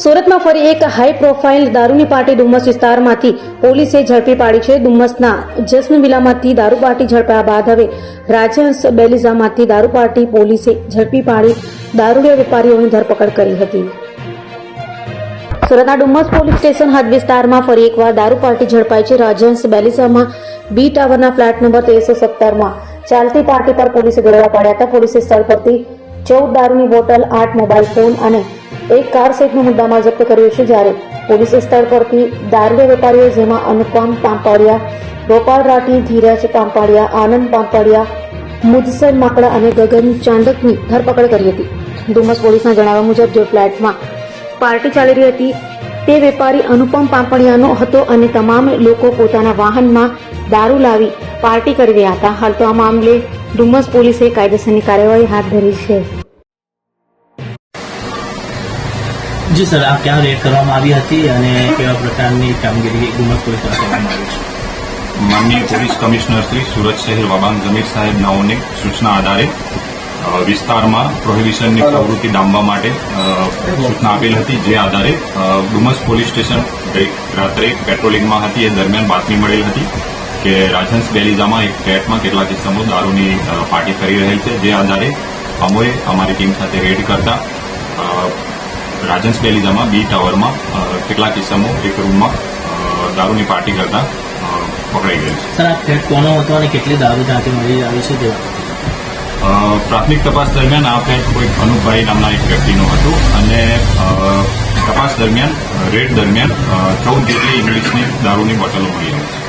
સુરતમાં ફરી એક હાઈ પ્રોફાઇલ દારૂની પાર્ટી ડુમ્મસ વિસ્તારમાંથી પોલીસે ઝડપી પાડી છે. ડુમ્મસના જશ્ન વિલામાંથી દારૂ પાર્ટી ઝડપાયા બાદ હવે રાજહંસ બેલીઝામાંથી દારૂ પાર્ટી પોલીસે ઝડપી પાડી દારૂડિયા વેપારીઓની ધરપકડ કરી હતી. સુરતના ડુમ્મસ પોલીસ સ્ટેશન હદ વિસ્તારમાં ફરી એકવાર દારૂ પાર્ટી ઝડપાઈ છે. રાજહંસ બેલીઝામાં બી ટાવરના ફ્લેટ નંબર 1317માં ચાલતી પાર્ટી પર પોલીસે દરોડા પાડ્યા હતા. પોલીસે સ્થળ પરથી 14 દારૂની બોટલ, 8 મોબાઈલ ફોન અને એક કાર સેટનો મુદ્દામાલ જપ્ત કર્યો છે. જ્યારે પોલીસે સ્થળ પરથી દારૂડિયા વેપારીઓ જેમાં અનુપમ પાંપાડિયા, ગોપાલ રાઠી, ધીરજ પાંપાડિયા, આનંદ પાંપાડિયા, મુજસર માકડા અને ગગન ચાંદકની ધરપકડ કરી હતી. ડુમ્મસ પોલીસના જણાવ્યા મુજબ જે ફ્લેટમાં પાર્ટી ચાલી રહી હતી તે વેપારી અનુપમ પાંપડિયાનો હતો અને તમામ લોકો પોતાના વાહનમાં દારૂ લાવી પાર્ટી કરી રહ્યા હતા. હાલ તો આ મામલે ડુમ્મસ પોલીસે કાયદેસરની કાર્યવાહી હાથ ધરી છે. જી સર, આ ક્યાં રેડ કરવામાં આવી હતી અને કેવા પ્રકારની કામગીરી ડુમ્મસ પોલીસ દ્વારા કરવામાં આવી છે? માનનીય પોલીસ કમિશનર શ્રી સુરત શહેર વાબાંગ જમીર સાહેબ નાઓની સૂચના આધારે વિસ્તારમાં પ્રોહિબિશનની પ્રવૃત્તિ ડામવા માટે સૂચના આપેલ હતી. જે આધારે ડુમ્મસ પોલીસ સ્ટેશન રાત્રે પેટ્રોલિંગમાં હતી. એ દરમિયાન બાતમી મળેલ હતી કે રાજહંસ બેલીઝામાં એક ફ્લેટમાં કેટલાક કિસ્સાઓ દારૂની પાર્ટી કરી રહેલ છે. જે આધારે અમોએ અમારી ટીમ સાથે રેડ કરતા રાજહંસ બેલીઝામાં બી ટાવરમાં કેટલાક કિસ્સાઓ એક રૂમમાં દારૂની પાર્ટી કરતા પકડાઈ ગયેલ છે. સર, આ ફ્લેટ કોનો હતો અને કેટલી દારૂ ત્યાંથી મળી આવી છે? પ્રાથમિક તપાસ દરમિયાન આ ફ્લેટ કોઈ અનુપભાઈ નામના એક વ્યક્તિનો હતો અને તપાસ દરમિયાન રેડ દરમિયાન 14 જેટલી ઇંગ્લિશની દારૂની બોટલો મળી આવી છે.